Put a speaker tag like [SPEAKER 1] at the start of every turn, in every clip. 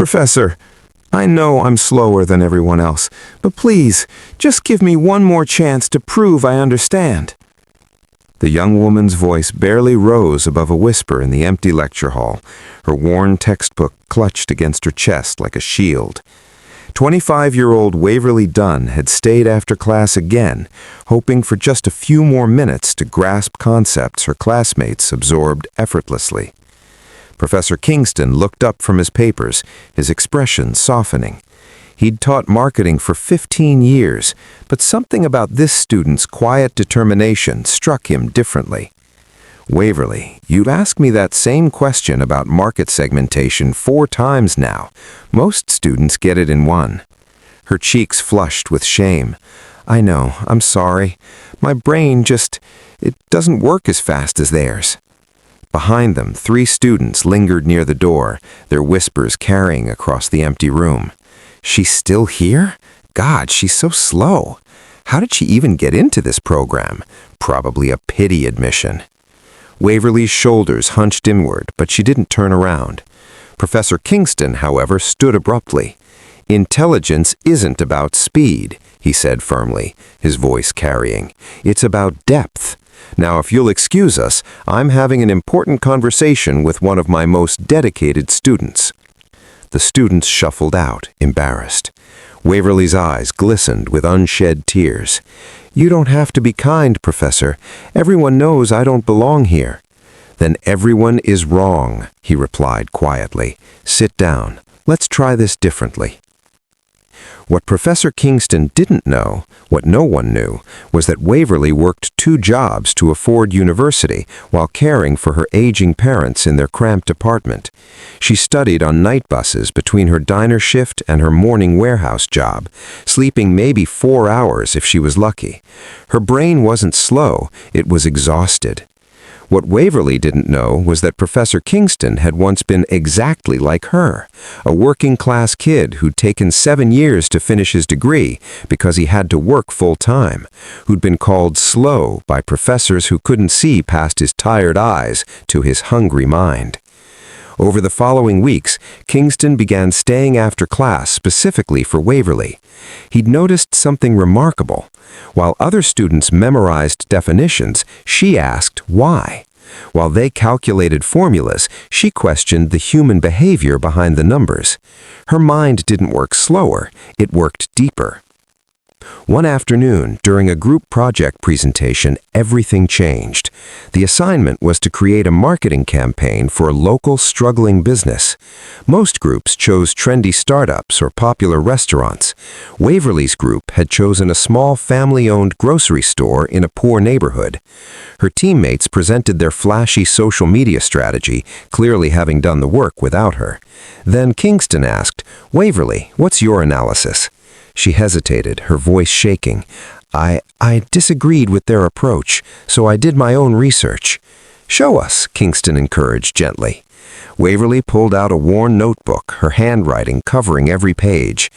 [SPEAKER 1] Professor, I know I'm slower than everyone else, but please, just give me one more chance to prove I understand. The young woman's voice barely rose above a whisper in the empty lecture hall, her worn textbook clutched against her chest like a shield. 25-year-old Waverly Dunn had stayed after class again, hoping for just a few more minutes to grasp concepts her classmates absorbed effortlessly. Professor Kingston looked up from his papers, his expression softening. He'd taught marketing for 15 years, but something about this student's quiet determination struck him differently. Waverly, you've asked me that same question about market segmentation 4 times now. Most students get it in one. Her cheeks flushed with shame. I know, I'm sorry. My brain it doesn't work as fast as theirs. Behind them, 3 students lingered near the door, their whispers carrying across the empty room. She's still here? God, she's so slow. How did she even get into this program? Probably a pity admission. Waverly's shoulders hunched inward, but she didn't turn around. Professor Kingston, however, stood abruptly. Intelligence isn't about speed, he said firmly, his voice carrying. It's about depth. Now, if you'll excuse us, I'm having an important conversation with one of my most dedicated students. The students shuffled out, embarrassed. Waverly's eyes glistened with unshed tears. You don't have to be kind, Professor. Everyone knows I don't belong here. Then everyone is wrong, he replied quietly. Sit down. Let's try this differently. What Professor Kingston didn't know, what no one knew, was that Waverly worked 2 jobs to afford university while caring for her aging parents in their cramped apartment. She studied on night buses between her diner shift and her morning warehouse job, sleeping maybe 4 hours if she was lucky. Her brain wasn't slow, it was exhausted. What Waverly didn't know was that Professor Kingston had once been exactly like her, a working-class kid who'd taken 7 years to finish his degree because he had to work full-time, who'd been called slow by professors who couldn't see past his tired eyes to his hungry mind. Over the following weeks, Kingston began staying after class specifically for Waverly. He'd noticed something remarkable. While other students memorized definitions, she asked why. While they calculated formulas, she questioned the human behavior behind the numbers. Her mind didn't work slower, it worked deeper. One afternoon, during a group project presentation, everything changed. The assignment was to create a marketing campaign for a local struggling business. Most groups chose trendy startups or popular restaurants. Waverly's group had chosen a small family-owned grocery store in a poor neighborhood. Her teammates presented their flashy social media strategy, clearly having done the work without her. Then Kingston asked, "Waverly, what's your analysis?" She hesitated, her voice shaking. I disagreed with their approach, so I did my own research. Show us, Kingston encouraged gently. Waverly pulled out a worn notebook, her handwriting covering every page.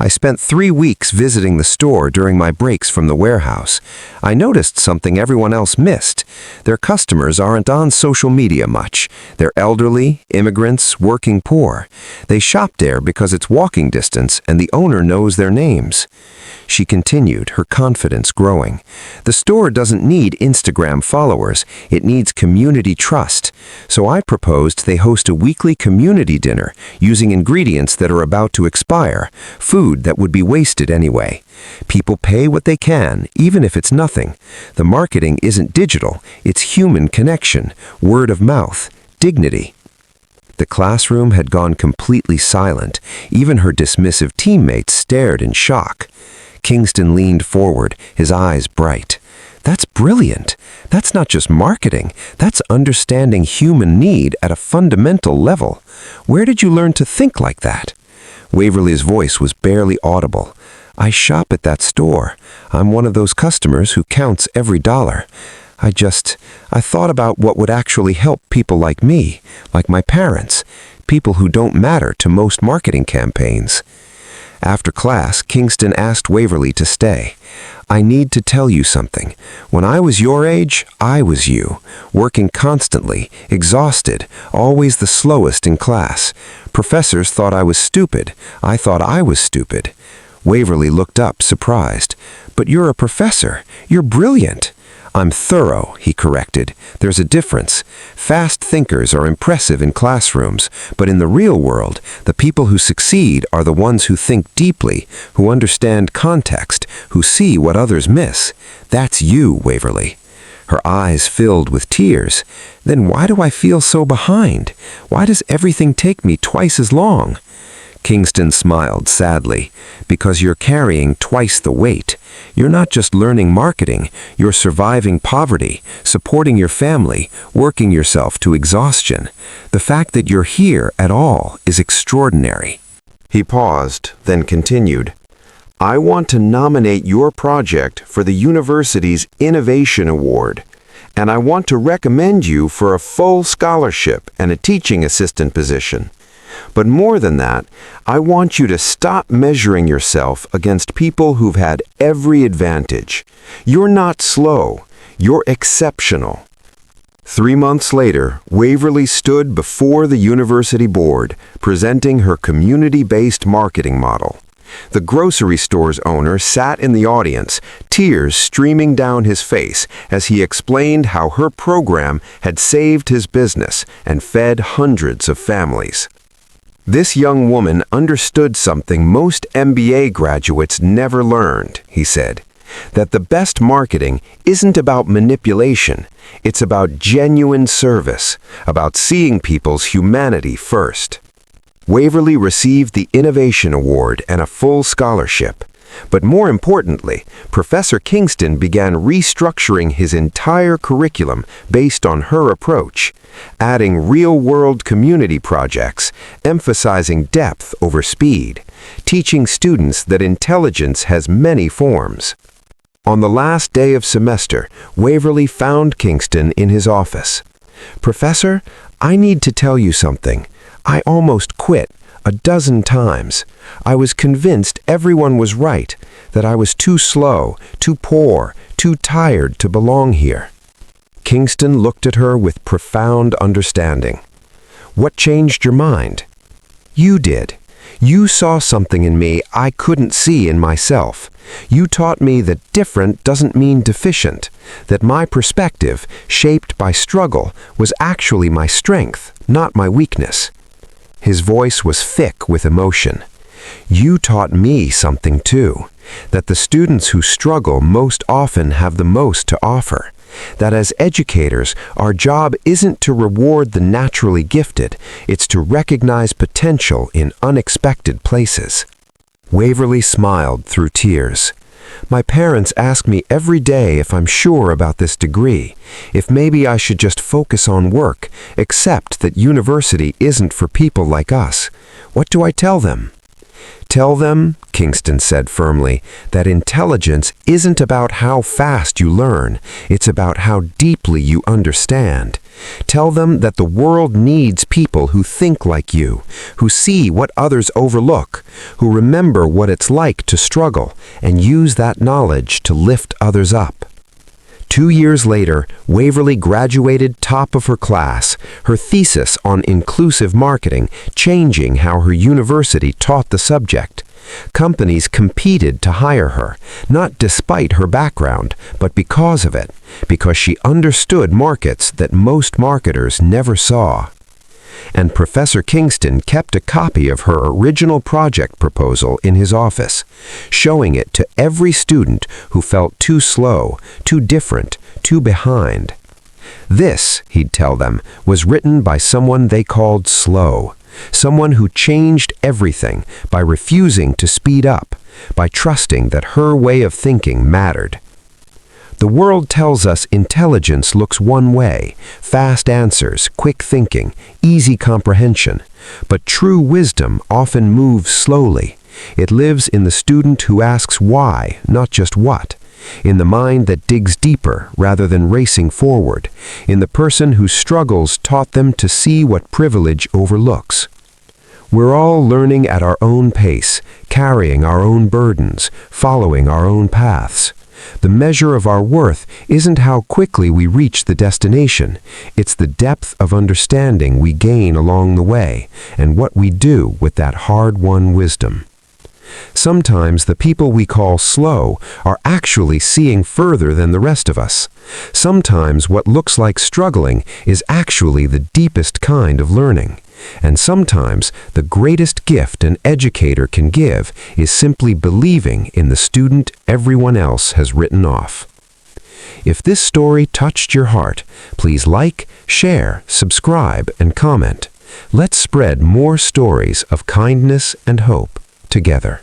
[SPEAKER 1] I spent 3 weeks visiting the store during my breaks from the warehouse. I noticed something everyone else missed. Their customers aren't on social media much. They're elderly, immigrants, working poor. They shop there because it's walking distance and the owner knows their names. She continued, her confidence growing. The store doesn't need Instagram followers. It needs community trust. So I proposed they host a weekly community dinner using ingredients that are about to expire, food that would be wasted anyway. People pay what they can, even if it's nothing. The marketing isn't digital. It's human connection, word of mouth, dignity. The classroom had gone completely silent. Even her dismissive teammates stared in shock. Kingston leaned forward, his eyes bright. That's brilliant. That's not just marketing. That's understanding human need at a fundamental level. Where did you learn to think like that? Waverly's voice was barely audible. I shop at that store. I'm one of those customers who counts every dollar. I thought about what would actually help people like me, like my parents, people who don't matter to most marketing campaigns. After class, Kingston asked Waverly to stay. "I need to tell you something. When I was your age, I was you, working constantly, exhausted, always the slowest in class. Professors thought I was stupid. I thought I was stupid." Waverly looked up, surprised. "But you're a professor. You're brilliant." "I'm thorough," he corrected. "There's a difference. Fast thinkers are impressive in classrooms, but in the real world, the people who succeed are the ones who think deeply, who understand context, who see what others miss. That's you, Waverly." Her eyes filled with tears. "Then why do I feel so behind? Why does everything take me twice as long?" Kingston smiled sadly. "Because you're carrying twice the weight. You're not just learning marketing, you're surviving poverty, supporting your family, working yourself to exhaustion. The fact that you're here at all is extraordinary." He paused, then continued. "I want to nominate your project for the university's Innovation Award, and I want to recommend you for a full scholarship and a teaching assistant position. But more than that, I want you to stop measuring yourself against people who've had every advantage. You're not slow, you're exceptional." 3 months later, Waverly stood before the university board, presenting her community-based marketing model. The grocery store's owner sat in the audience, tears streaming down his face as he explained how her program had saved his business and fed hundreds of families. "This young woman understood something most MBA graduates never learned," he said, "that the best marketing isn't about manipulation, it's about genuine service, about seeing people's humanity first." Waverly received the Innovation Award and a full scholarship. But more importantly, Professor Kingston began restructuring his entire curriculum based on her approach, adding real-world community projects, emphasizing depth over speed, teaching students that intelligence has many forms. On the last day of semester, Waverly found Kingston in his office. "Professor, I need to tell you something. I almost quit. A dozen times. I was convinced everyone was right, that I was too slow, too poor, too tired to belong here." Kingston looked at her with profound understanding. "What changed your mind?" "You did. You saw something in me I couldn't see in myself. You taught me that different doesn't mean deficient, that my perspective, shaped by struggle, was actually my strength, not my weakness." His voice was thick with emotion. "You taught me something too, that the students who struggle most often have the most to offer, that as educators, our job isn't to reward the naturally gifted, it's to recognize potential in unexpected places." Waverly smiled through tears. "My parents ask me every day if I'm sure about this degree, if maybe I should just focus on work, accept that university isn't for people like us. What do I tell them?" "Tell them," Kingston said firmly, "that intelligence isn't about how fast you learn, it's about how deeply you understand. Tell them that the world needs people who think like you, who see what others overlook, who remember what it's like to struggle, and use that knowledge to lift others up." 2 years later, Waverly graduated top of her class, her thesis on inclusive marketing changing how her university taught the subject. Companies competed to hire her, not despite her background, but because of it, because she understood markets that most marketers never saw. And Professor Kingston kept a copy of her original project proposal in his office, showing it to every student who felt too slow, too different, too behind. This, he'd tell them, was written by someone they called slow, someone who changed everything by refusing to speed up, by trusting that her way of thinking mattered. The world tells us intelligence looks one way, fast answers, quick thinking, easy comprehension. But true wisdom often moves slowly. It lives in the student who asks why, not just what. In the mind that digs deeper rather than racing forward. In the person whose struggles taught them to see what privilege overlooks.
[SPEAKER 2] We're all learning at our own pace, carrying our own burdens, following our own paths. The measure of our worth isn't how quickly we reach the destination, it's the depth of understanding we gain along the way, and what we do with that hard-won wisdom. Sometimes the people we call slow are actually seeing further than the rest of us. Sometimes what looks like struggling is actually the deepest kind of learning. And sometimes the greatest gift an educator can give is simply believing in the student everyone else has written off. If this story touched your heart, please like, share, subscribe, and comment. Let's spread more stories of kindness and hope together.